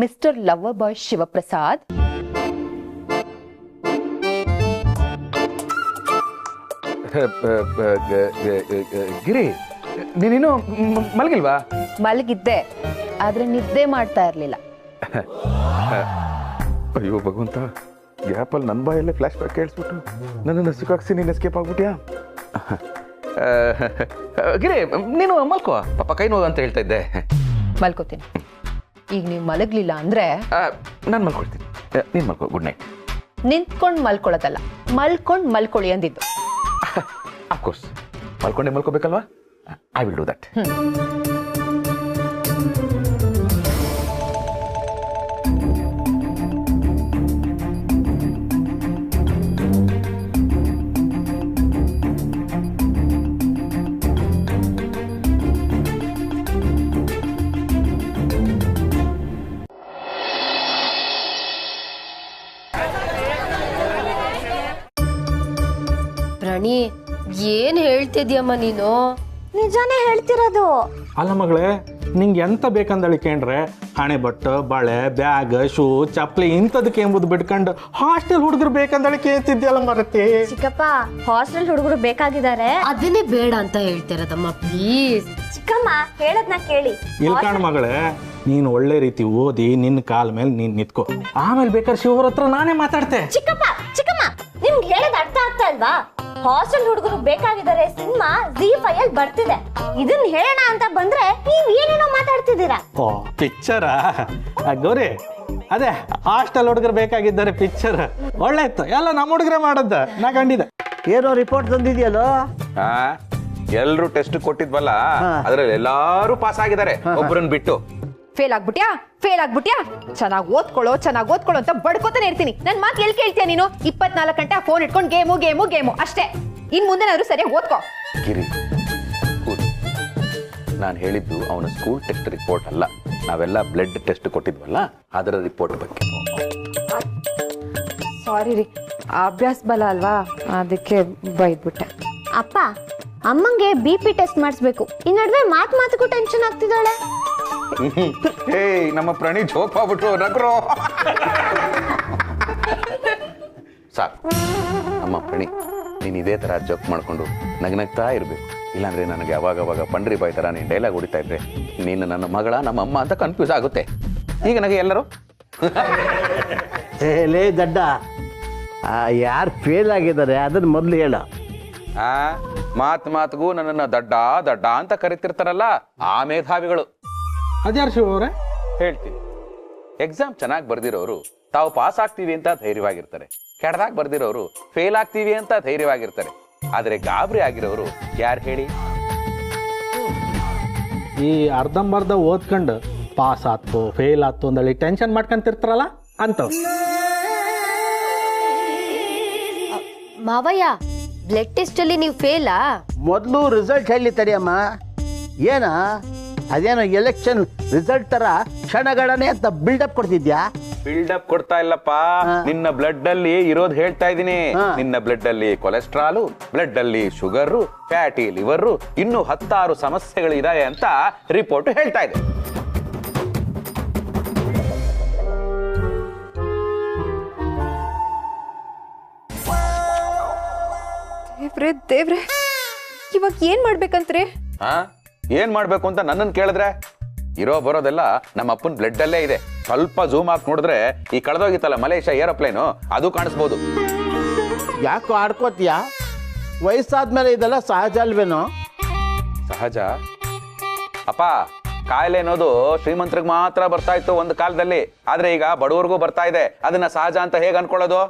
Mister lover boy Shivaprasad. Giri, ನೀನೇನು ಮಲಗಿಲ್ವಾ? ಮಲಗಿದ್ದೆ, ಆದ್ರೆ ನಿದ್ದೆ ಮಾಡ್ತಾ ಇರ್ಲಿಲ್ಲ. ಅಯ್ಯೋ ಭಗವಂತ, ಗ್ಯಾಪಲ್ಲಿ ನನ್ನ ಬಾಯಲ್ಲೇ ಫ್ಲಾಶ್ ಬ್ಯಾಕ್ ಕೇಳಿಸ್ಬಿಟ್ಟು ನನ್ನನ್ನು ಸಿಕ್ಕಾಕ್ಸಿ ನೀನು ಎಸ್ಕೇಪ್ ಆಗ್ಬಿಟ್ಯಾ? ಗಿರಿ, ನೀನು ಮಲ್ಕೋ, ಪಾಪ ಕೈ ನೋವು ಅಂತ ಹೇಳ್ತಾ ಇದ್ದೆ. ಮಲ್ಕೋತೀನಿ. ಈಗ ನೀವು ಮಲಗ್ಲಿಲ್ಲ ಅಂದ್ರೆ ನಾನು ಮಲ್ಕೊಳ್ತೀನಿ, ನೀನು ಮಲ್ಕೋ. Good night. ನಿಂತ್ಕೊಂಡು ಮಲ್ಕೊಳ್ಳೋದಲ್ಲ, ಮಲ್ಕೊಂಡು ಮಲ್ಕೊಳ್ಳಿ ಅಂದಿದ್ದು. ಅಫ್ಕೋರ್ಸ್, ಮಲ್ಕೊಂಡೆ ಮಲ್ಕೋಬೇಕಲ್ವಾ? I will do that. Rani, ಏನ್ ಹೇಳ್ತಿದ್ಯಮ್ಮ ನೀನು? ನಿಜಾನೇ ಹೇಳ್ತಿರೋದು. ಅಲ್ಲ ಮಗಳೇ, ನಿಂಗೆ ಎಂತ ಬೇಕಂದಳಿ ಕೇಂಡ್ರೆ ಹಣೆ ಬಟ್ಟು, ಬಳೆ, ಬ್ಯಾಗ್, ಶೂ, ಚಪ್ಪಲಿ ಇಂಥದಕ್ಕೆ ಎಂಬುದು ಬಿಟ್ಕೊಂಡು ಹಾಸ್ಟೆಲ್ ಹುಡುಗರು ಬೇಕಂದಳಿ ಕೇಳ್ತಿದ್ಯಲ್ಲ ಮರತಿ. ಚಿಕ್ಕಪ್ಪ, ಹಾಸ್ಟೆಲ್ ಹುಡುಗರು ಬೇಕಾಗಿದ್ದಾರೆ. ಅದನ್ನೇ ಬೇಡ ಅಂತ ಹೇಳ್ತಿರೋದಮ್ಮ, ಪ್ಲೀಸ್. ಚಿಕ್ಕಮ್ಮ ಹೇಳದ್ನ ಕೇಳಿ. ಇಲ್ಕಾಣ ಮಗಳೇ, ನೀನು ಒಳ್ಳೆ ರೀತಿ ಓದಿ ನಿನ್ನ ಕಾಲ ಮೇಲೆ ನೀನ್ ನಿಂತ್ಕೋ, ಆಮೇಲೆ ಬೇಕಾದ್ರೆ ಶಿವರ ಹತ್ರ ನಾನೇ ಮಾತಾಡ್ತೆ. ಚಿಕ್ಕಮ್ಮ ನಿಮ್ಗೆ ಹೇಳದ್ ಅರ್ಥ ಆಗ್ತಾ ಇಲ್ವಾ? ಹಾಸ್ಟೆಲ್ ಹುಡುಗರು ಬೇಕಾಗಿದ್ದಾರೆ ಸಿನಿಮಾ ZEE5 ಅಲ್ಲಿ ಬರ್ತಿದೆ. ಇದನ್ನ ಹೇಳೋಣ ಅಂತ ಬಂದ್ರೆ ನೀವ್ ಏನೇನೋ ಮಾತಾಡ್ತಿದ್ದೀರಾ. ಓ, ಪಿಕ್ಚರಾ? ಗೌರಿ, ಅದೇ ಹಾಸ್ಟೆಲ್ ಹುಡುಗರು ಬೇಕಾಗಿದ್ದಾರೆ ಪಿಕ್ಚರ್. ಒಳ್ಳೆ ಇತ್ತು, ಎಲ್ಲ ನಮ್ಮ ಹುಡುಗರೇ ಮಾಡದ್ದ, ನಾ ಕಂಡಿದ್ದೆ. ಏನೋ ರಿಪೋರ್ಟ್ ತಂದಿದ್ಯಲ್ಲೋ? ಎಲ್ರು ಟೆಸ್ಟ್ ಕೊಟ್ಟಿದ್ವಲ್ಲ, ಅದ್ರಲ್ಲಿ ಎಲ್ಲಾರು ಪಾಸ್ ಆಗಿದ್ದಾರೆ, ಒಬ್ಬರನ್ನ ಬಿಟ್ಟು. ಫೇಲ್ ಆಗ್ಬಿಟ್ಯಾ ಚೆನ್ನಾಗಿ ಓದ್ಕೊಳ್ಳೋ ಅಂತ ಬಡ್ಕೋತಾನೆ ಇರ್ತೀನಿ. ನನ್ ಮಾತು ಎಲ್ಲಿ ಕೇಳ್ತೀಯ ನೀನು? 24 ಗಂಟೆ ಫೋನ್ ಇಟ್ಕೊಂಡು ಗೇಮು ಅಷ್ಟೇ. ಇನ್ ಮುಂದೆನಾದ್ರೂ ಸರಿಯಾಗಿ ಓದ್ಕೋ. ಗಿರಿ, ನಾನು ಹೇಳಿದ್ದು ಅವನ ಸ್ಕೂಲ್ ಟೆಸ್ಟ್ ರಿಪೋರ್ಟ್ ಅಲ್ಲ, ನಾವೆಲ್ಲ ಬ್ಲಡ್ ಟೆಸ್ಟ್ ಕೊಟ್ಟಿದ್ವಲ್ಲ ಅದರ ರಿಪೋರ್ಟ್ ಬಗ್ಗೆ. ಸಾರಿ ರೀ, ಅಭ್ಯಾಸ ಬಲ ಅಲ್ವಾ, ಅದಕ್ಕೆ ಬೈದ್ಬಿಟ್ಟೆ. ಅಪ್ಪ, ಅಮ್ಮಂಗೆ BP ಟೆಸ್ಟ್ ಮಾಡಿಸ್ಬೇಕು. ಈ ನಡುವೆ ಮಾತು ಟೆನ್ಷನ್ ಆಗ್ತಿದ್ದಾಳೆ. ನಮ್ಮ ಪ್ರಾಣಿ ಜೋಕ್ ಆಗ್ಬಿಟ್ರು ನಗರೋ. ಸಾಕು ನಮ್ಮ ಪ್ರಾಣಿ, ನೀನು ಇದೇ ತರ ಜೋಕ್ ಮಾಡ್ಕೊಂಡು ನಗ್ನಗ್ತಾ ಇರ್ಬೇಕು. ಇಲ್ಲಾಂದ್ರೆ ನನಗೆ ಅವಾಗ ಪಂಡ್ರಿ ಬಾಯ್ ತರ ನೀನು ಡೈಲಾಗ್ ಹೊಡಿತಾ ಇದ್ರೆ ನೀನು ನನ್ನ ಮಗಳ ನಮ್ಮ ಅಮ್ಮ ಅಂತ ಕನ್ಫ್ಯೂಸ್ ಆಗುತ್ತೆ. ಈಗ ನನಗೆ ಎಲ್ಲರೂ ಲೇ ದಡ್ಡ, ಯಾರು ಫೇಲ್ ಆಗಿದ್ದಾರೆ ಅದನ್ನ ಮೊದಲು ಹೇಳ. ಮಾತಿಗೂ ನನ್ನನ್ನು ದಡ್ಡ ಅಂತ ಕರಿತಿರ್ತಾರಲ್ಲ ಆ ಮೇಧಾವಿಗಳು. ಅದ್ಯಾರು ಶಿವ ಅವರೇ? ಹೇಳ್ತೀನಿ. ಎಕ್ಸಾಮ್ ಚೆನ್ನಾಗಿ ಬರ್ದಿರೋರು ತಾವು ಪಾಸ್ ಆಗ್ತೀವಿ ಅಂತ ಧೈರ್ಯವಾಗಿರ್ತಾರೆ, ಕೆಡದಾಗ ಬರ್ದಿರೋರು ಫೇಲ್ ಆಗ್ತೀವಿ ಅಂತ ಧೈರ್ಯವಾಗಿರ್ತಾರೆ. ಆದ್ರೆ ಗಾಬರಿ ಆಗಿರೋರು ಯಾರು ಹೇಳಿ? ಈ ಅರ್ಧಂಬರ್ಧ ಓದ್ಕೊಂಡು ಪಾಸ್ ಆಯ್ತು ಫೇಲ್ ಆಯ್ತು ಅಂದಳಿ ಟೆನ್ಷನ್ ಮಾಡ್ಕೊಂತಿರ್ತಾರಲ್ಲ ಅಂತ. ಮಾವಯ್ಯ, ಬ್ಲಡ್ ಟೆಸ್ಟ್ ಅಲ್ಲಿ ನೀವು ಫೇಲಾ? ಮೊದಲು ರಿಸಲ್ಟ್ ಹೇಳಿ ತಡಿಯಮ್ಮ. ಏನ ಅದೇನೋ ಎಲೆಕ್ಷನ್ ರಿಸಲ್ಟ್ ತರ ಕ್ಷಣಗಣನೆ ಅಂತ ಬಿಲ್ಡಪ್ ಕೊಡ್ತಿದ್ಯಾ? ಬಿಲ್ಡಪ್ ಕೊಡ್ತಾ ಇಲ್ಲಪ್ಪ, ನಿನ್ನ ಬ್ಲಡ್ ಅಲ್ಲಿ ಇರೋದು ಹೇಳ್ತಾ ಇದ್ದೀನಿ. ನಿನ್ನ ಬ್ಲಡ್ ಅಲ್ಲಿ ಕೊಲೆಸ್ಟ್ರಾಲು, ಬ್ಲಡ್ ಅಲ್ಲಿ ಶುಗರ್, ಫ್ಯಾಟಿ ಲಿವರ್, ಇನ್ನು 16 ಸಮಸ್ಯೆಗಳಿದೆ ಅಂತ ರಿಪೋರ್ಟ್ ಹೇಳ್ತಾ ಇದೆ. ದೇವ್ರೆ, ಇವಾಗ ಏನ್ ಮಾಡ್ಬೇಕಂತ್ರಿ? ಏನ್ ಮಾಡ್ಬೇಕು ಅಂತ ನನ್ನನ್ನು ಕೇಳಿದ್ರೆ, ಇರೋ ಬರೋದೆಲ್ಲ ನಮ್ಮ ಅಪ್ಪನ ಬ್ಲಡ್ ಅಲ್ಲೇ ಇದೆ. ಸ್ವಲ್ಪ ಜೂಮ್ ಹಾಕಿ ನೋಡಿದ್ರೆ ಈ ಕಳೆದೋಗಿತ್ತಲ್ಲ ಮಲೇಷ್ಯಾ ಏರೋಪ್ಲೇನು, ಅದು ಕಾಣಿಸ್ಬೋದು. ಯಾಕೋ ಆಡ್ಕೋತೀಯ? ವಯಸ್ಸಾದ್ಮೇಲೆ ಇದೆಲ್ಲ ಸಹಜ ಅಲ್ವೇನೋ? ಸಹಜ ಅಪ್ಪ, ಕಾಯಿಲೆ ಅನ್ನೋದು ಶ್ರೀಮಂತರಿಗೆ ಮಾತ್ರ ಬರ್ತಾ ಇತ್ತು ಒಂದು ಕಾಲದಲ್ಲಿ, ಆದ್ರೆ ಈಗ ಬಡವರಿಗೂ ಬರ್ತಾ ಇದೆ. ಅದನ್ನ ಸಹಜ ಅಂತ ಹೇಗೆ ಅನ್ಕೊಳ್ಳೋದು?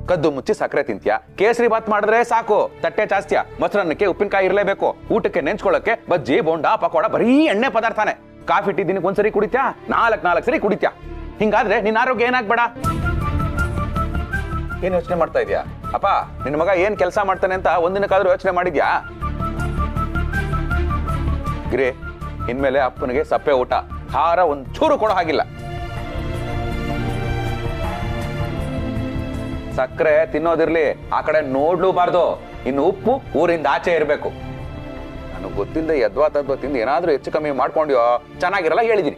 ಕದ್ದು ಮುಚ್ಚಿ ಸಕ್ಕರೆ ತಿಂತ್ಯಾ, ಕೇಸರಿ ಬಾತ್ ಮಾಡಿದ್ರೆ ಸಾಕು ತಟ್ಟೆ ಜಾಸ್ತಿಯಾ, ಮೊಸರನ್ನಕ್ಕೆ ಉಪ್ಪಿನಕಾಯಿ ಇರಲೇಬೇಕು, ಊಟಕ್ಕೆ ನೆಂಚ್ಕೊಳ್ಳಕ್ಕೆ ಬಜ್ಜಿ ಬೋಂಡ ಪಕೋಡ ಬರೀ ಎಣ್ಣೆ ಪದಾರ್ಥನೇ. ಕಾಫಿ ಟೀ ದಿನಕ್ಕೆ ಒಂದ್ಸರಿ ಕುಡಿತ್ಯಾ, 4 ಸರಿ ಕುಡಿತ್ಯಾ. ಹಿಂಗಾದ್ರೆ ನಿನ್ನ ಆರೋಗ್ಯ ಏನಾಗ್ಬೇಡ? ಏನ್ ಯೋಚನೆ ಮಾಡ್ತಾ ಇದೀಯಾ? ಅಪ್ಪ, ನಿನ್ನ ಮಗ ಏನ್ ಕೆಲಸ ಮಾಡ್ತಾನೆ ಅಂತ ಒಂದಿನಕ್ಕಾದ್ರೂ ಯೋಚನೆ ಮಾಡಿದ್ಯಾ? ಗಿರಿ, ಇನ್ಮೇಲೆ ಅಪ್ಪನಿಗೆ ಸಪ್ಪೆ ಊಟ, ಖಾರ ಒಂಚೂರು ಕೊಡೋ ಹಾಗಿಲ್ಲ. ಸಕ್ಕರೆ ತಿನ್ನೋದಿರ್ಲಿ, ಆ ಕಡೆ ನೋಡ್ಲೂಬಾರ್ದು. ಇನ್ನು ಉಪ್ಪು ಊರಿಂದ ಆಚೆ ಇರಬೇಕು. ನನಗೆ ಗೊತ್ತಿಲ್ಲದೆ ಯದ್ವಾ ತದ್ವಾ ತಿಂದು ಏನಾದ್ರೂ ಹೆಚ್ಚು ಕಮ್ಮಿ ಮಾಡ್ಕೊಂಡ್ಯೋ ಚೆನ್ನಾಗಿರಲ್ಲ ಹೇಳಿದೀನಿ.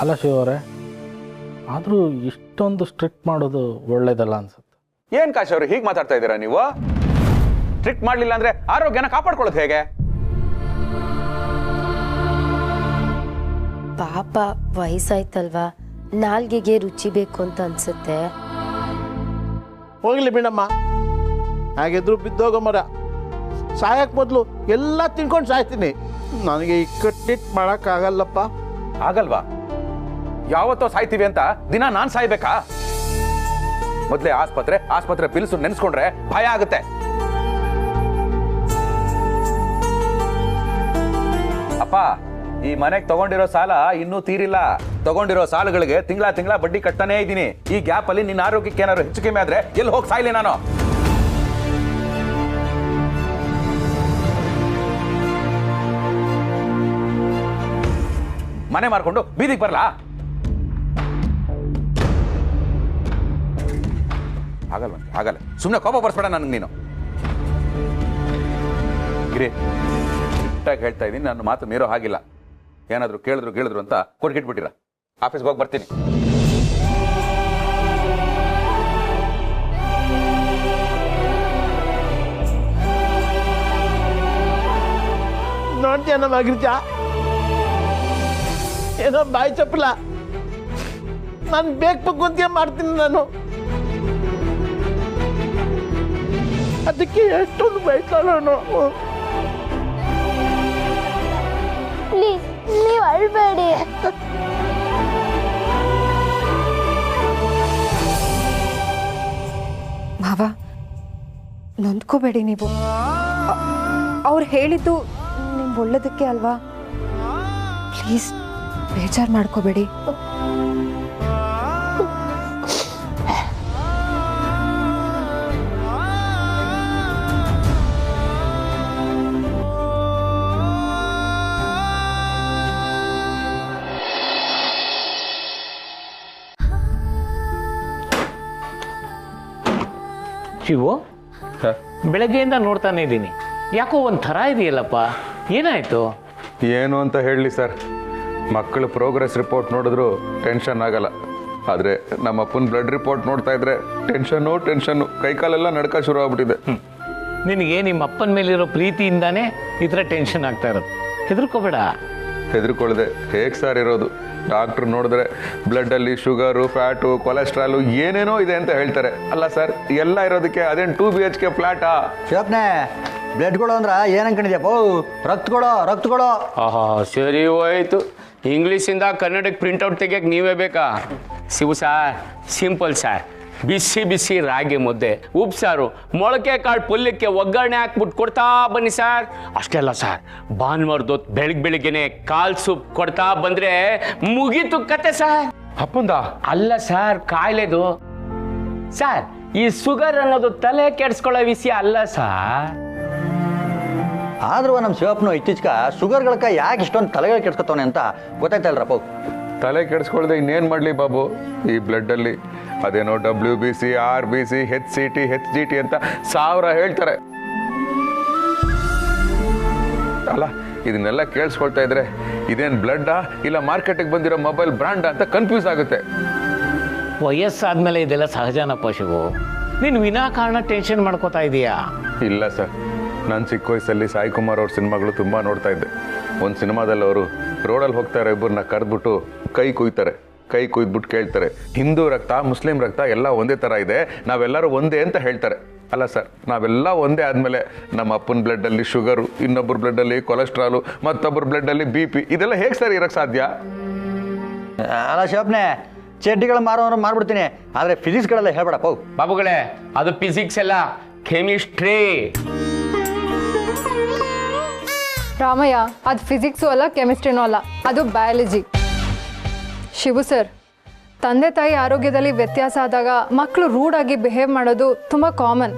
ಅಲ್ಲ ಶಿವರೇ, ಆದರೂ ಇಷ್ಟೊಂದು ಸ್ಟ್ರಿಕ್ಟ್ ಮಾಡೋದು ಒಳ್ಳೇದಲ್ಲ ಅನ್ಸುತ್ತೆ. ಏನ್ ಕಾಶಿ ಅವರು ಹೀಗೆ ಮಾತಾಡ್ತಾ ಇದ್ದೀರಾ ನೀವು? ಸ್ಟ್ರಿಕ್ಟ್ ಮಾಡ್ಲಿಲ್ಲ ಅಂದ್ರೆ ಆರೋಗ್ಯನ ಕಾಪಾಡ್ಕೊಳ್ಳೋದು ಹೇಗೆ? ಪಾಪ ವಯಸ್ಸಾಯ್ತಲ್ವಾ, ನಾಲ್ಗೆಗೆ ರುಚಿ ಬೇಕು ಅಂತ ಅನ್ಸುತ್ತೆ. ಹೋಗ್ಲಿ ಬಿಡಮ್ಮ, ಹಾಗಿದ್ರು ಬಿದ್ದೋಗೋ ಮರ. ಸಾಯಕ್ಕೆ ಮೊದಲು ಎಲ್ಲ ತಿನ್ಕೊಂಡು ಸಾಯ್ತೀನಿ. ನನಗೆ ಇಕ್ಕಟ್ಟಿಟ್ಟು ಮಾಡೋಕ್ಕಾಗಲ್ಲಪ್ಪ. ಆಗಲ್ವಾ? ಯಾವತ್ತೋ ಸಾಯ್ತೀವಿ ಅಂತ ದಿನ ನಾನ್ ಸಾಯ್ಬೇಕಾ? ಮೊದ್ಲೇ ಆಸ್ಪತ್ರೆ ಬಿಲ್ಸು ನೆನ್ಸ್ಕೊಂಡ್ರೆ ಭಯ ಆಗುತ್ತೆ. ಅಪ್ಪ, ಈ ಮನೆಗೆ ತಗೊಂಡಿರೋ ಸಾಲ ಇನ್ನೂ ತೀರಿಲ್ಲ. ತಗೊಂಡಿರೋ ಸಾಲಗಳಿಗೆ ತಿಂಗಳ ಬಡ್ಡಿ ಕಟ್ತಾನೇ ಇದ್ದೀನಿ. ಈ ಗ್ಯಾಪ್ ಅಲ್ಲಿ ನಿನ್ನ ಆರೋಗ್ಯಕ್ಕೆ ಏನಾದ್ರು ಹೆಚ್ಚು ಕಮ್ಮಿ ಆದ್ರೆ ಎಲ್ಲಿ ಹೋಗಿ ಸಾಯ್ಲಿ ನಾನು? ಮನೆ ಮಾರ್ಕೊಂಡು ಬೀದಿಗೆ ಬರಲಾ? ಆಗಲ್ಲ. ಸುಮ್ಮನೆ ಕೋಪ ಬರ್ಸ್ಬೇಡ ನನಗೆ ನೀನು. ಗಿರಿ, ಕರೆಕ್ಟಾಗಿ ಹೇಳ್ತಾ ಇದ್ದೀನಿ, ನನ್ನ ಮಾತು ಮೀರೋ ಹಾಗಿಲ್ಲ. ಏನಾದ್ರು ಕೇಳಿದ್ರು ಅಂತ ಕೊಡ್ಕಿಟ್ಬಿಟ್ಟಿರ. ಆಫೀಸ್ಗೆ ಹೋಗಿ ಬರ್ತೀನಿ. ನೋಡ್ತೀಯ ನಮ್ಮ ಅಗ್ರಿಜ, ಏನೋ ಬಾಯಿ ಚಪ್ಪಲ. ನಾನು ಬೇಕು ಮಾಡ್ತೀನಿ ನಾನು. ಅದಕ್ಕೆ ಎಷ್ಟೊಂದು ಬೈತಾಳೋನು. ಪ್ಲೀಸ್ ನೀವು ಅಳ್ಬೇಡಿ. ಭಾವ, ನೊಂದ್ಕೋಬೇಡಿ ನೀವು. ಅವ್ರು ಹೇಳಿದ್ದು ನಿಮ್ ಒಳ್ಳೇದಕ್ಕೆ ಅಲ್ವಾ? ಪ್ಲೀಸ್ ಬೇಜಾರು ಮಾಡ್ಕೋಬೇಡಿ. ಶಿವು, ಬೆಳಗ್ಗೆಯಿಂದ ನೋಡ್ತಾನೆ ಇದ್ದೀನಿ, ಯಾಕೋ ಒಂಥರ ಇದೆಯಲ್ಲಪ್ಪ, ಏನಾಯ್ತು? ಏನು ಅಂತ ಹೇಳಲಿ ಸರ್, ಮಕ್ಕಳ ಪ್ರೋಗ್ರೆಸ್ ರಿಪೋರ್ಟ್ ನೋಡಿದ್ರು ಟೆನ್ಷನ್ ಆಗಲ್ಲ. ಆದರೆ ನಮ್ಮ ಅಪ್ಪನ ಬ್ಲಡ್ ರಿಪೋರ್ಟ್ ನೋಡ್ತಾ ಇದ್ರೆ ಟೆನ್ಷನ್ನು ಕೈಕಾಲೆಲ್ಲ ನಡ್ಕ ಶುರು ಆಗ್ಬಿಟ್ಟಿದೆ. ನಿನಗೆ ನಿಮ್ಮ ಅಪ್ಪನ ಮೇಲಿರೋ ಪ್ರೀತಿಯಿಂದಾನೇ ಈ ಥರ ಟೆನ್ಷನ್ ಆಗ್ತಾ ಇರೋದು. ಹೆದರ್ಕೋಬೇಡ. ಹೆದರ್ಕೊಳ್ಳದೆ ಹೇಗೆ ಸರ್ ಇರೋದು? ಡಾಕ್ಟ್ರು ನೋಡಿದ್ರೆ ಬ್ಲಡ್ಡಲ್ಲಿ ಶುಗರು, ಫ್ಯಾಟು, ಕೊಲೆಸ್ಟ್ರಾಲು ಏನೇನೋ ಇದೆ ಅಂತ ಹೇಳ್ತಾರೆ. ಅಲ್ಲ ಸರ್, ಎಲ್ಲ ಇರೋದಕ್ಕೆ ಅದೇನು 2 BHK ಫ್ಲಾಟಾ? ಶಿವಪ್ನೆ, ಬ್ಲಡ್ಗಳು ಅಂದ್ರೆ ಏನು ಅನ್ಕೊಂಡಿದ್ಯಪ್ಪ? ರಕ್ತಗಳು. ಆಹಾ, ಸರಿ ಹೋಯ್ತು. ಇಂಗ್ಲೀಷಿಂದ ಕನ್ನಡಕ್ಕೆ ಪ್ರಿಂಟೌಟ್ ತೆಗಿಯಕ್ಕೆ ನೀವೇ ಬೇಕಾ? Shivu sir, simple sir. ಬಿಸಿ ರಾಗಿ ಮುದ್ದೆ, ಉಪ್ಸಾರು, ಮೊಳಕೆ ಕಾಳು ಪಲ್ಯಕ್ಕೆ ಒಗ್ಗರಣೆ ಹಾಕ್ಬಿಟ್ಟು ಕೊಡ್ತಾ ಬನ್ನಿ ಸಾರ್. ಅಷ್ಟೇ ಅಲ್ಲ ಸಾರ್, ಭಾನುವಾರದೊತ್ತು ಬೆಳಿಗ್ಗೆನೆ ಕಾಲ್ ಸೂಪ್ ಕೊಡ್ತಾ ಬಂದ್ರೆ ಮುಗೀತು ಕತೆ ಸಾರ್. ಅಪ್ಪಂದ ಅಲ್ಲ ಸಾರ್, ಕಾಯಿಲೆದು ಸಾರ್. ಈ ಶುಗರ್ ಅನ್ನೋದು ತಲೆ ಕೆಡಿಸ್ಕೊಳ್ಳೋ ವಿಷಯ ಅಲ್ಲ ಸಾರ್. ಆದ್ರೂ ನಮ್ಮ ಶಿವಪ್ಪನು ಇತ್ತೀಚೆಗೆ ಶುಗರ್ಗಳಕ್ಕ ಯಾಕೆ ಇಷ್ಟೊಂದು ತಲೆಗಳು ಕೆಡ್ಸ್ಕೊತಾವನೆ ಅಂತ ಗೊತ್ತಾಯ್ತಲ್ರಪ್ಪ. ತಲೆ ಕೆಡಿಸ್ಕೊಳ್ದೆ ಇನ್ನೇನು ಮಾಡಲಿ ಬಾಬು? ಈ ಬ್ಲಡ್ಡಲ್ಲಿ ಅದೇನೋ WBC, RBC, HCT, HGT ಅಂತ 1000 ಹೇಳ್ತಾರೆ. ಅಲ್ಲ, ಇದನ್ನೆಲ್ಲ ಕೇಳಿಸ್ಕೊಳ್ತಾ ಇದ್ರೆ ಇದೇನು ಬ್ಲಡ್ಡಾ ಇಲ್ಲ ಮಾರ್ಕೆಟಿಗೆ ಬಂದಿರೋ ಮೊಬೈಲ್ ಬ್ರ್ಯಾಂಡ್ ಅಂತ ಕನ್ಫ್ಯೂಸ್ ಆಗುತ್ತೆ. ವಯಸ್ಸಾದ್ಮೇಲೆ ಇದೆಲ್ಲ ಸಹಜನಪ್ಪ ಶಿವು. ನೀನು ವಿನಾಕಾರಣ ಟೆನ್ಷನ್ ಮಾಡ್ಕೋತಾ ಇದೀಯಾ? ಇಲ್ಲ ಸರ್, ನಾನು ಚಿಕ್ಕ ವಯಸ್ಸಲ್ಲಿ ಸಾಯಿ ಕುಮಾರ್ ಅವ್ರ ಸಿನಿಮಾಗಳು ತುಂಬ ನೋಡ್ತಾ ಇದ್ದೆ. ಒಂದು ಸಿನಿಮಾದಲ್ಲಿ ಅವರು ರೋಡಲ್ಲಿ ಹೋಗ್ತಾರೆ, ಇಬ್ಬರನ್ನ ಕರೆದ್ಬಿಟ್ಟು ಕೈ ಕುಯ್ದ್ಬಿಟ್ಟು ಕೇಳ್ತಾರೆ, ಹಿಂದೂ ರಕ್ತ ಮುಸ್ಲಿಂ ರಕ್ತ ಎಲ್ಲ ಒಂದೇ ಥರ ಇದೆ, ನಾವೆಲ್ಲರೂ ಒಂದೇ ಅಂತ ಹೇಳ್ತಾರೆ. ಅಲ್ಲ ಸರ್, ನಾವೆಲ್ಲ ಒಂದೇ ಆದಮೇಲೆ ನಮ್ಮ ಅಪ್ಪನ ಬ್ಲಡ್ಡಲ್ಲಿ ಶುಗರು, ಇನ್ನೊಬ್ಬರ ಬ್ಲಡ್ಡಲ್ಲಿ ಕೊಲೆಸ್ಟ್ರಾಲು, ಮತ್ತೊಬ್ಬರ ಬ್ಲಡ್ಡಲ್ಲಿ BP, ಇದೆಲ್ಲ ಹೇಗೆ ಸರ್ ಇರೋಕ್ಕೆ ಸಾಧ್ಯ? ಅಲ್ಲ ಶಿವಪ್ನೆ, ಚಡ್ಡಿಗಳು ಮಾರ್ಬಿಡ್ತೀನಿ, ಆದರೆ ಫಿಸಿಕ್ಸ್ಗಳೆಲ್ಲ ಹೇಳ್ಬೇಡಪ್ಪ. ಬಾಬುಗಳೇ, ಅದು ಫಿಸಿಕ್ಸ್ ಎಲ್ಲ ಕೆಮಿಸ್ಟ್ರಿ. ರಾಮಯ್ಯ, ಅದು ಫಿಸಿಕ್ಸು ಅಲ್ಲ, ಕೆಮಿಸ್ಟ್ರಿನೂ ಅಲ್ಲ, ಅದು ಬಯಾಲಜಿ. ಶಿವು ಸರ್, ತಂದೆ ತಾಯಿ ಆರೋಗ್ಯದಲ್ಲಿ ವ್ಯತ್ಯಾಸ ಆದಾಗ ಮಕ್ಕಳು ರೂಡಾಗಿ ಬಿಹೇವ್ ಮಾಡೋದು ತುಂಬ ಕಾಮನ್.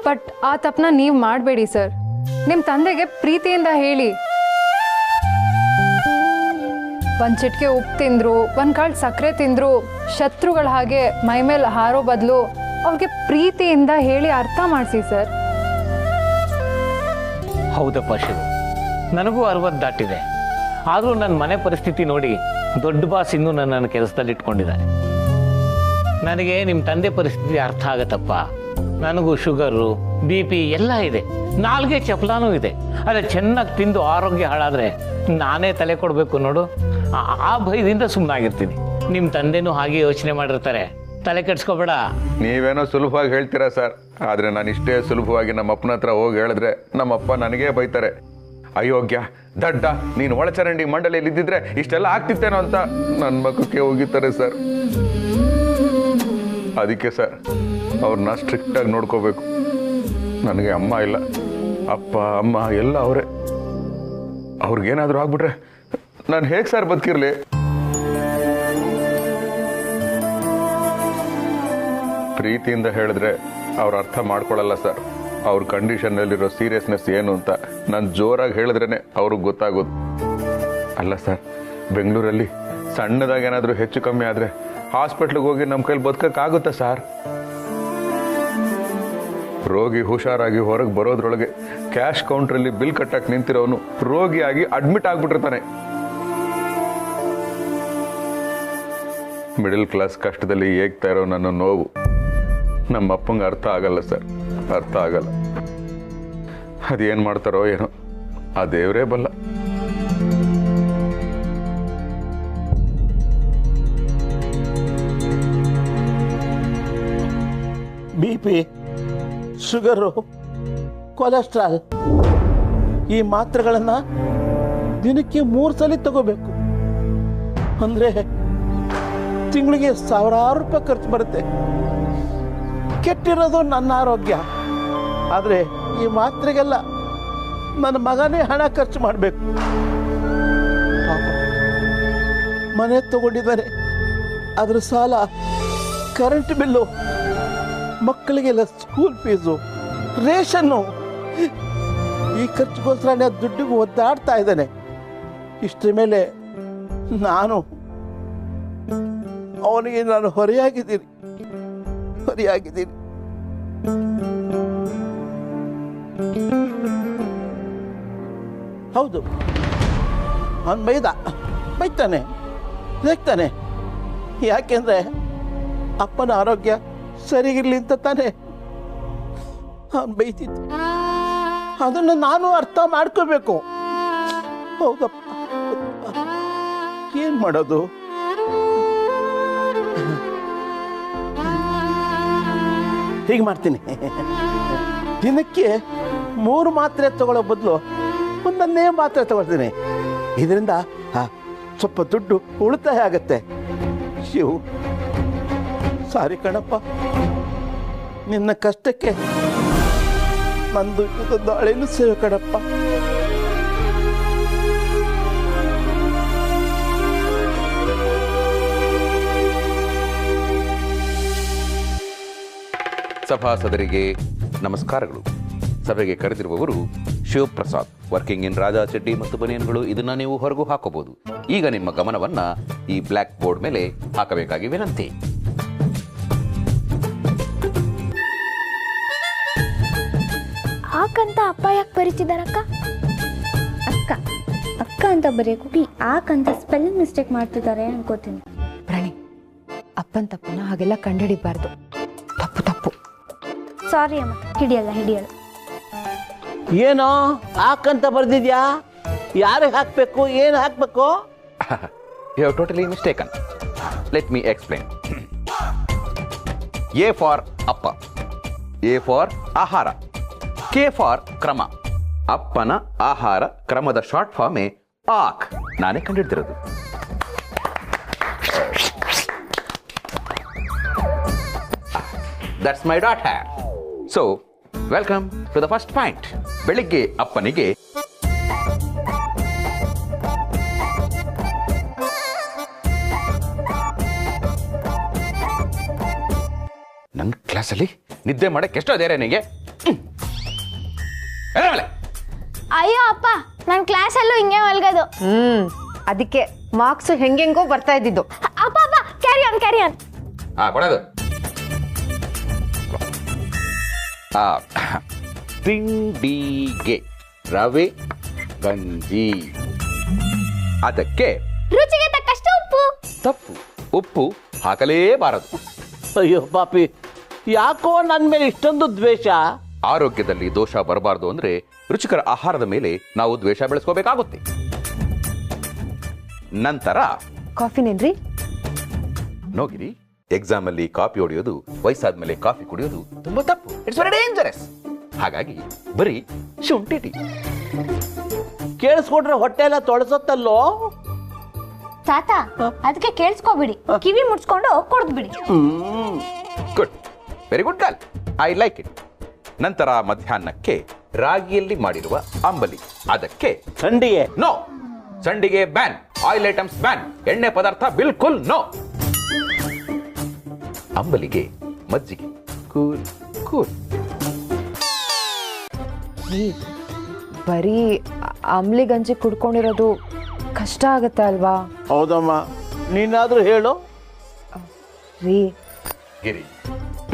ಬಟ್ ಆ ತಪ್ಪನ್ನ ನೀವು ಮಾಡಬೇಡಿ ಸರ್. ನಿಮ್ಮ ತಂದೆಗೆ ಪ್ರೀತಿಯಿಂದ ಹೇಳಿ, ಒಂದು ಚಿಟಿಕೆ ಉಪ್ಪು ತಿಂದರು, ಒಂದು ಕಾಳು ಸಕ್ಕರೆ ತಿಂದರು, ಶತ್ರುಗಳ ಹಾಗೆ ಮೈಮೇಲೆ ಹಾರೋ ಬದಲು ಅವ್ರಿಗೆ ಪ್ರೀತಿಯಿಂದ ಹೇಳಿ ಅರ್ಥ ಮಾಡಿಸಿ ಸರ್. ಹೌದಪ್ಪ ಶಿವು, ನನಗೂ 60 ದಾಟಿದೆ. ಆದರೂ ನನ್ನ ಮನೆ ಪರಿಸ್ಥಿತಿ ನೋಡಿ ದೊಡ್ಡ ಬಾಸ್ ಇನ್ನೂ ನನ್ನನ್ನು ಕೆಲಸದಲ್ಲಿ ಇಟ್ಕೊಂಡಿದ್ದಾರೆ. ನನಗೆ ನಿಮ್ಮ ತಂದೆ ಪರಿಸ್ಥಿತಿ ಅರ್ಥ ಆಗತ್ತಪ್ಪ. ನನಗೂ ಶುಗರು BP ಎಲ್ಲ ಇದೆ, ನಾಲ್ಗೆ ಚಪಲಾನೂ ಇದೆ. ಅದೇ ಚೆನ್ನಾಗಿ ತಿಂದು ಆರೋಗ್ಯ ಹಾಳಾದರೆ ನಾನೇ ತಲೆ ಕೊಡಬೇಕು ನೋಡು. ಆ ಭಯದಿಂದ ಸುಮ್ಮನಾಗಿರ್ತೀನಿ. ನಿಮ್ಮ ತಂದೆನೂ ಹಾಗೆ ಯೋಚನೆ ಮಾಡಿರ್ತಾರೆ, ತಲೆ ಕೆಡ್ಸ್ಕೊಬೇಡ. ನೀವೇನೋ ಸುಲಭವಾಗಿ ಹೇಳ್ತೀರಾ ಸರ್, ಆದರೆ ನಾನು ಇಷ್ಟೇ ಸುಲಭವಾಗಿ ನಮ್ಮ ಅಪ್ಪನ ಹತ್ರ ಹೋಗಿ ಹೇಳಿದ್ರೆ ನಮ್ಮಪ್ಪ ನನಗೇ ಬೈತಾರೆ. ಅಯೋಗ್ಯ, ದಡ್ಡ, ನೀನು ಒಳಚರಂಡಿ ಮಂಡಳಿಯಲ್ಲಿ ಇದ್ದಿದ್ರೆ ಇಷ್ಟೆಲ್ಲ ಆಗ್ತಿತ್ತೇನೋ ಅಂತ ನನ್ನ ಮಕ್ಕಕ್ಕೆ ಹೋಗಿದ್ದಾರೆ ಸರ್. ಅದಕ್ಕೆ ಸರ್ ಅವ್ರನ್ನ ಸ್ಟ್ರಿಕ್ಟಾಗಿ ನೋಡ್ಕೋಬೇಕು. ನನಗೆ ಅಮ್ಮ ಇಲ್ಲ, ಅಪ್ಪ ಅಮ್ಮ ಎಲ್ಲ ಅವರೇ. ಅವ್ರಿಗೇನಾದರೂ ಆಗ್ಬಿಟ್ರೆ ನಾನು ಹೇಗೆ ಸರ್ ಬದುಕಿರ್ಲಿ? ಪ್ರೀತಿಯಿಂದ ಹೇಳಿದ್ರೆ ಅವ್ರು ಅರ್ಥ ಮಾಡ್ಕೊಳ್ಳಲ್ಲ ಸರ್. ಅವ್ರ ಕಂಡೀಷನ್ನಲ್ಲಿರೋ ಸೀರಿಯಸ್ನೆಸ್ ಏನು ಅಂತ ನಾನು ಜೋರಾಗಿ ಹೇಳಿದ್ರೇ ಅವ್ರಿಗೆ ಗೊತ್ತಾಗೋದು. ಅಲ್ಲ ಸರ್, ಬೆಂಗಳೂರಲ್ಲಿ ಸಣ್ಣದಾಗಿ ಏನಾದರೂ ಹೆಚ್ಚು ಕಮ್ಮಿ ಆದರೆ ಹಾಸ್ಪಿಟ್ಲಿಗೆ ಹೋಗಿ ನಮ್ಮ ಕೈಲಿ ಬದುಕಕ್ಕಾಗುತ್ತಾ ಸರ್? ರೋಗಿ ಹುಷಾರಾಗಿ ಹೊರಗೆ ಬರೋದ್ರೊಳಗೆ ಕ್ಯಾಶ್ ಕೌಂಟ್ರಲ್ಲಿ ಬಿಲ್ ಕಟ್ಟಕ್ಕೆ ನಿಂತಿರೋನು ರೋಗಿಯಾಗಿ ಅಡ್ಮಿಟ್ ಆಗ್ಬಿಟ್ಟಿರ್ತಾನೆ. ಮಿಡಲ್ ಕ್ಲಾಸ್ ಕಷ್ಟದಲ್ಲಿ ಏಗ್ತಾ ಇರೋ ನನ್ನ ನೋವು ನಮ್ಮ ಅಪ್ಪಂಗೆ ಅರ್ಥ ಆಗಲ್ಲ ಸರ್, ಅರ್ಥ ಆಗಲ್ಲ. ಅದೇನು ಮಾಡ್ತಾರೋ ಏನೋ, ಆ ದೇವರೇ ಬಲ್ಲ. BP, ಶುಗರು, ಕೊಲೆಸ್ಟ್ರಾಲ್ ಈ ಮಾತ್ರೆಗಳನ್ನು ದಿನಕ್ಕೆ 3 ಸಲ ತಗೋಬೇಕು. ಅಂದರೆ ತಿಂಗಳಿಗೆ ಸಾವಿರಾರು ರೂಪಾಯಿ ಖರ್ಚು ಬರುತ್ತೆ. ಕೆಟ್ಟಿರೋದು ನನ್ನ ಆರೋಗ್ಯ, ಆದರೆ ಈ ಮಾತ್ರೆಗೆಲ್ಲ ನನ್ನ ಮಗನೇ ಹಣ ಖರ್ಚು ಮಾಡಬೇಕು. ಮನೆ ತಗೊಂಡಿದ್ದಾರೆ, ಅದ್ರ ಸಾಲ, ಕರೆಂಟ್ ಬಿಲ್ಲು, ಮಕ್ಕಳಿಗೆಲ್ಲ ಸ್ಕೂಲ್ ಫೀಸು, ರೇಷನ್ನು, ಈ ಖರ್ಚಿಗೋಸ್ಕರ ದುಡ್ಡಿಗೆ ಒದ್ದಾಡ್ತಾ ಇದ್ದಾನೆ. ಇಷ್ಟರ ಮೇಲೆ ಅವನಿಗೆ ನಾನು ಹೊರೆಯಾಗಿದ್ದೀನಿ. ಹೌದು, ಅವನು ಬೈತಾನೆ, ರೇಗ್ತಾನೆ. ಯಾಕೆಂದ್ರೆ ಅಪ್ಪನ ಆರೋಗ್ಯ ಸರಿಗಿರ್ಲಿ ಅಂತ ತಾನೆ ಅವನು ಬೈತಿದ್ದು. ಅದನ್ನು ನಾನು ಅರ್ಥ ಮಾಡ್ಕೋಬೇಕು. ಹೌದಪ್ಪ, ಏನ್ ಮಾಡೋದು? ಹೀಗೆ ಮಾಡ್ತೀನಿ, ದಿನಕ್ಕೆ 3 ಮಾತ್ರೆ ತಗೊಳ್ಳೋ ಬದಲು 1 ಮಾತ್ರೆ ತಗೊಳ್ತೀನಿ. ಇದರಿಂದ ಸ್ವಲ್ಪ ದುಡ್ಡು ಉಳಿತಾಯ ಆಗತ್ತೆ. ಶಿವು, ಸಾರಿ ಕಣಪ್ಪ, ನಿನ್ನ ಕಷ್ಟಕ್ಕೆ ನಂದು ಇದೊಂದು ಅಳೆನು ಸೇವೆ ಕಣಪ್ಪ. ಸಭಾಸದರಿಗೆ ನಮಸ್ಕಾರಗಳು. ಸಭೆಗೆ ಕರೆದಿರುವವರು ಶಿವಪ್ರಸಾದ್, ವರ್ಕಿಂಗ್ ಇನ್ ರಾಜಾ ಚಡ್ಡಿ ಮತ್ತು ಬನಿಯನ್ಗಳು. ಇದನ್ನ ನೀವು ಹೊರಗೂ ಹಾಕೋಬಹುದು. ಈಗ ನಿಮ್ಮ ಗಮನವನ್ನ ಈ ಬ್ಲ್ಯಾಕ್ ಬೋರ್ಡ್ ಮೇಲೆ ಹಾಕಬೇಕಾಗಿ ವಿನಂತಿ. ಆಕಂತ ಅಪ್ಪ ಯಾಕೆ ಬರೀತಿದ್ದಾರಕ್ಕ? ಅಕ್ಕ ಅಂತ ಬರೆಯೋಕೆ ಆಕಂತ ಸ್ಪೆಲ್ಲಿಂಗ್ ಮಿಸ್ಟೇಕ್ ಮಾಡ್ತಿದ್ದಾರೆ ಅನ್ಕೋತೀನಿ. ಪ್ರಾಣಿ, ಅಪ್ಪನ ತಪ್ಪನ್ನ ಹಾಗೆಲ್ಲ ಕಂಡುಹಿಡಿಬಾರ್ದು. ತಪ್ಪು. ಸಾರಿ ಅಮ್ಮ, ಹಿಡಿಯಲ್ಲ. ಏನೋ ಆಕಂತ ಬರ್ದಿದ್ಯಾ? ಯಾರಿಗೆ ಹಾಕ್ಬೇಕು, ಏನು ಹಾಕ್ಬೇಕು? You have totally mistaken. Let me explain. A for ಅಪ್ಪ, A for ಆಹಾರ, K for ಕ್ರಮ. ಅಪ್ಪನ ಆಹಾರ ಕ್ರಮದ ಶಾರ್ಟ್ ಫಾರ್ಮೇ ಆಕ್. ನಾನೇ ಕಂಡಿಡ್ತಿರೋದು. That's my daughter. So, welcome to the first point. ಬೆಳಿಗ್ಗೆ ಅಪ್ಪನಿಗೆ ನನ್ನ ಕ್ಲಾಸಲ್ಲಿ ನಿದ್ದೆ ಮಾಡಕ್ಕೆ ಎಷ್ಟೋ ಧೈರ್ಯ ನಿನಗೆ? ಅಯ್ಯೋ ಅಪ್ಪ, ನನ್ನ ಕ್ಲಾಸಲ್ಲೂ ಹಿಂಗೆ ಮಲ್ಗೋದು. ಅದಕ್ಕೆ ಮಾರ್ಕ್ಸ್ ಹೆಂಗೆಂಗೋ ಬರ್ತಾ ಇದ್ದಿದ್ದು. ಅಪ್ಪ ಕ್ಯಾರಿ ಆನ್. ಕೊಡೋದು. ತಿಂಡಿಗೆ ರವೆ ಗಂಜಿ, ಅದಕ್ಕೆ ರುಚಿಗೆ ತಕ್ಕಷ್ಟು ಉಪ್ಪು. ತಪ್ಪು. ಉಪ್ಪು ಹಾಕಲೇಬಾರದು. ಅಯ್ಯೋ ಪಾಪಿ, ಯಾಕೋ ನನ್ನ ಮೇಲೆ ಇಷ್ಟೊಂದು ದ್ವೇಷ? ಆರೋಗ್ಯದಲ್ಲಿ ದೋಷ ಬರಬಾರದು ಅಂದ್ರೆ ರುಚಿಕರ ಆಹಾರದ ಮೇಲೆ ನಾವು ದ್ವೇಷ ಬೆಳೆಸ್ಕೋಬೇಕಾಗುತ್ತೆ. ನಂತರ ಕಾಫಿನೇನ್ರಿ? ನೋಗಿರಿ, ಎಕ್ಸಾಮ್ ಅಲ್ಲಿ ಕಾಫಿ ಹೊಡೆಯೋದು, ವಯಸ್ಸಾದ್ಮೇಲೆ ಕಾಫಿ ಕುಡಿಯೋದು ತುಂಬಾ ತಪ್ಪು. It's very dangerous. ಹಾಗಾಗಿ ಬರೀ ಶುಂಠಿ ಟೀ. ಕೇಳಿಸ್ಕೊಂಡ್ರೆ ಹೊಟ್ಟೆ ಎಲ್ಲ ತೊಳಸತ್ತಲ್ಲೋ. ತಾತ, ಅದಕ್ಕೆ ಕೇಳಿಸ್ಕೊಬಿಡಿ, ಕಿವಿ ಮುಡ್ಸ್ಕೊಂಡು ಕುಡ್ದ್ಬಿಡಿ. Good, very good girl, I like it. ನಂತರ ಮಧ್ಯಾಹ್ನಕ್ಕೆ ರಾಗಿಯಲ್ಲಿ ಮಾಡಿರುವ ಅಂಬಲಿ, ಅದಕ್ಕೆ ಸಂಡಿಗೆ ನೋ. ಸಂಡಿಗೆ ಬ್ಯಾನ್, ಆಯಿಲ್ ಐಟಮ್ಸ್ ಬ್ಯಾನ್, ಎಣ್ಣೆ ಪದಾರ್ಥ ಬಿಲ್ಕುಲ್ ನೋ. ಅಂಬಲಿಗೆ ಮಜ್ಜಿಗೆ, ಕೂಲ್ ಕೂಲ್. ಬರೀ ಅಂಬ್ಲಿ ಗಂಜಿ ಕುಡ್ಕೊಂಡಿರೋದು ಕಷ್ಟ ಆಗತ್ತೆ ಅಲ್ವಾ? ಹೌದಮ್ಮ, ನೀನಾದ್ರೂ ಹೇಳು. ರೀ ಗಿರಿ,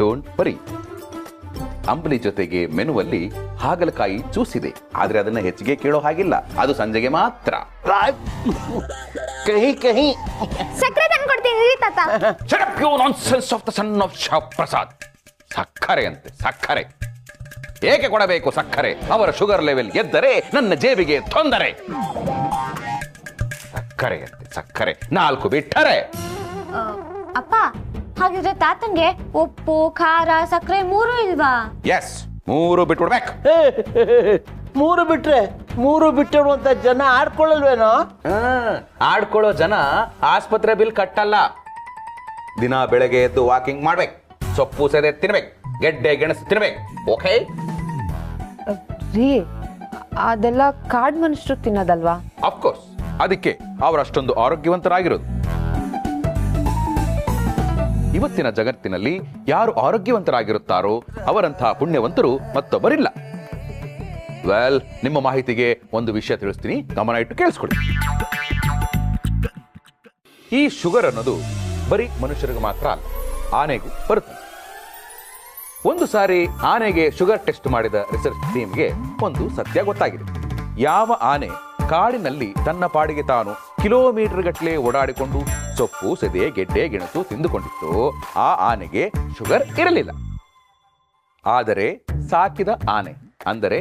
ಡೋಂಟ್ ವರಿ. ಅಂಬಲಿ ಜೊತೆಗೆ ಮೆನುವಲ್ಲಿ ಹಾಗಲಕಾಯಿ ಜ್ಯೂಸ್ ಇದೆ, ಆದ್ರೆ ಅದನ್ನ ಹೆಚ್ಚಿಗೆ ಕೇಳೋ ಹಾಗಿಲ್ಲ, ಅದು ಸಂಜೆಗೆ ಮಾತ್ರ. ಕಹಿ ಕಹಿ. ಸಕ್ಕರೆ ತಂದ್ಕೊಡ್ತೀನಿ ತಾತ. Shut up, you nonsense of the son of Shivaprasad. ಸಕ್ಕರೆ ಅಂತೆ, ಸಕ್ಕರೆ. ಏಕೆ ಕೊಡಬೇಕು ಸಕ್ಕರೆ? ಅವರ ಶುಗರ್ ಲೆವೆಲ್ ಎದ್ದರೆ ನನ್ನ ಜೇಬಿಗೆ ತೊಂದರೆ. ಸಕ್ಕರೆ ಅಂತೆ, ಸಕ್ಕರೆ. 4 ಬಿಟ್ಟರೆ. ಅಪ್ಪ, ಹಾಗಿದ್ರೆ ತಾತಂಗೆ ಉಪ್ಪು, ಖಾರ, ಸಕ್ಕರೆ 3 ಇಲ್ವಾ? ಎಸ್, 3 ಬಿಟ್ಬಿಡ್ಬೇಕು. 3 ಬಿಟ್ರೆ 3 ಬಿಟ್ಟಿರುವಂತ ಜನ ಆಡ್ಕೊಳ್ಳಲ್ವೇನೋ? ಆಡ್ಕೊಳ್ಳೋ ಜನ ಆಸ್ಪತ್ರೆ ಬಿಲ್ ಕಟ್ಟಲ್ಲ. ದಿನ ಬೆಳಗ್ಗೆ ಎದ್ದು ವಾಕಿಂಗ್ ಮಾಡ್ಬೇಕು, ಸೊಪ್ಪು ಸೆದೆ ತಿನ್ಬೇಕು, ಗೆಡ್ಡೆ ಗೆಣಸು ತಿನ್ಬೇಕು. ಓಕೆ ರೀ, ಅದೆಲ್ಲ ಕಾಡ್ ಮನುಷ್ಯರು ತಿನ್ನೋದಲ್ವಾ? ಅಫ್ಕೋರ್ಸ್, ಅದಕ್ಕೆ ಅವರಷ್ಟೊಂದು ಆರೋಗ್ಯವಂತರಾಗಿರೋದು. ಇವತ್ತಿನ ಜಗತ್ತಿನಲ್ಲಿ ಯಾರು ಆರೋಗ್ಯವಂತರಾಗಿರುತ್ತಾರೋ ಅವರಂತಹ ಪುಣ್ಯವಂತರು ಮತ್ತೊಬ್ಬರಿಲ್ಲ. ವೆಲ್, ನಿಮ್ಮ ಮಾಹಿತಿಗೆ ಒಂದು ವಿಷಯ ತಿಳಿಸ್ತೀನಿ, ಗಮನ ಇಟ್ಟು ಕೇಳಿಸ್ಕೊಳ್ಳಿ. ಈ ಶುಗರ್ ಅನ್ನೋದು ಬರೀ ಮನುಷ್ಯರಿಗೆ ಮಾತ್ರ ಅಲ್ಲ, ಆನೆಗೂ ಬರುತ್ತೆ. ಒಂದು ಸಾರಿ ಆನೆಗೆ ಶುಗರ್ ಟೆಸ್ಟ್ ಮಾಡಿದ ರಿಸರ್ಚ್ ಟೀಮ್ಗೆ ಒಂದು ಸತ್ಯ ಗೊತ್ತಾಗಿದೆ. ಯಾವ ಆನೆ ಕಾಡಿನಲ್ಲಿ ತನ್ನ ಪಾಡಿಗೆ ತಾನು ಕಿಲೋಮೀಟರ್ ಗಟ್ಟಲೆ ಓಡಾಡಿಕೊಂಡು ಸೊಪ್ಪು ಸೆದೆ ಗೆಡ್ಡೆ ಗೆಣಸು ತಿಂದುಕೊಂಡಿತ್ತು, ಆ ಆನೆಗೆ ಶುಗರ್ ಇರಲಿಲ್ಲ. ಆದರೆ ಸಾಕಿದ ಆನೆ, ಅಂದರೆ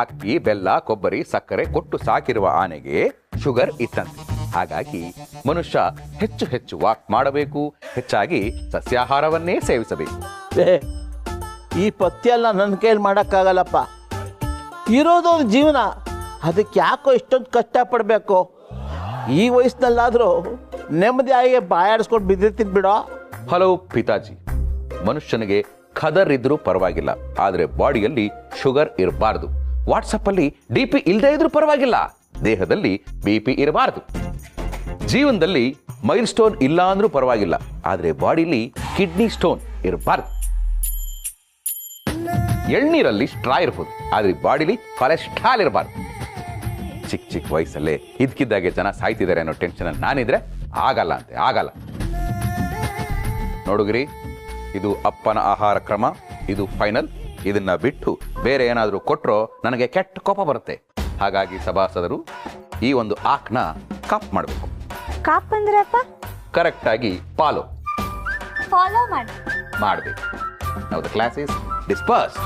ಅಕ್ಕಿ, ಬೆಲ್ಲ, ಕೊಬ್ಬರಿ, ಸಕ್ಕರೆ ಕೊಟ್ಟು ಸಾಕಿರುವ ಆನೆಗೆ ಶುಗರ್ ಇತ್ತಂತೆ. ಹಾಗಾಗಿ ಮನುಷ್ಯ ಹೆಚ್ಚು ಹೆಚ್ಚು ವಾಕ್ ಮಾಡಬೇಕು, ಹೆಚ್ಚಾಗಿ ಸಸ್ಯಾಹಾರವನ್ನೇ ಸೇವಿಸಬೇಕು. ಈ ಪಥ್ಯ ಎಲ್ಲ ನನ್ನ ಕೈಯಲ್ಲಿ ಮಾಡೋಕ್ಕಾಗಲ್ಲಪ್ಪ. ಇರೋದೊಂದು ಜೀವನ, ಅದಕ್ಕೆ ಯಾಕೋ ಇಷ್ಟೊಂದು ಕಷ್ಟಪಡಬೇಕು? ಈ ವಯಸ್ಸಿನಲ್ಲಾದರೂ ನೆಮ್ಮದಿಯಾಗಿ ಬಾಯಾಡಿಸ್ಕೊಂಡು ಬಿದ್ದಿರ್ತೀನಿ ಬಿಡೋ. ಹಲೋ ಪಿತಾಜಿ, ಮನುಷ್ಯನಿಗೆ ಖದರ್ ಇದ್ರೂ ಪರವಾಗಿಲ್ಲ, ಆದರೆ ಬಾಡಿಯಲ್ಲಿ ಶುಗರ್ ಇರಬಾರ್ದು. ವಾಟ್ಸಪ್ ಅಲ್ಲಿ DP ಇಲ್ಲದೆ ಇದ್ರೂ ಪರವಾಗಿಲ್ಲ, ದೇಹದಲ್ಲಿ BP ಇರಬಾರ್ದು. ಜೀವನದಲ್ಲಿ ಮೈಲ್ ಸ್ಟೋನ್ ಇಲ್ಲ ಅಂದ್ರೂ ಪರವಾಗಿಲ್ಲ, ಆದರೆ ಬಾಡಿಲಿ ಕಿಡ್ನಿ ಸ್ಟೋನ್ ಇರಬಾರ್ದು. ಎಳ್ನೀರಲ್ಲಿ ಸ್ಟ್ರಾ ಇರ್ಬೋದು, ಆದ್ರೆ ಬಾಡಿಲಿ ಕೊಲೆಸ್ಟ್ರಾಲ್ ಇರಬಾರ್ದು. ಚಿಕ್ಕ ಚಿಕ್ಕ ವಯಸ್ಸಲ್ಲೇ ಇದ್ಕಿದ್ದಾಗೆ ಜನ ಸಾಯ್ತಿದ್ದಾರೆ ಅನ್ನೋ ಟೆನ್ಷನ್ ನಾನಿದ್ರೆ ಆಗಲ್ಲ ಅಂತೆ, ಆಗಲ್ಲ. ನೋಡುಗ್ರಿ, ಇದು ಅಪ್ಪನ ಆಹಾರ ಕ್ರಮ, ಇದು ಫೈನಲ್. ಇದನ್ನ ಬಿಟ್ಟು ಬೇರೆ ಏನಾದರೂ ಕೊಟ್ಟರೋ ನನಗೆ ಕೆಟ್ಟ ಕೋಪ ಬರುತ್ತೆ. ಹಾಗಾಗಿ ಸಭಾಸದರು ಈ ಒಂದು ಆಕ್ನ ಕಾಪ್ ಮಾಡಬೇಕು. ಕಾಪ್ ಅಂದ್ರೆ ಅಪ್ಪ? ಕರೆಕ್ಟ್ ಆಗಿ ಫಾಲೋ ಮಾಡಿ ಮಾಡಬೇಕು. ನಾವು ದ ಕ್ಲಾಸ್ ಇಸ್ ಡಿಸ್ಪರ್ಸ್ಡ್.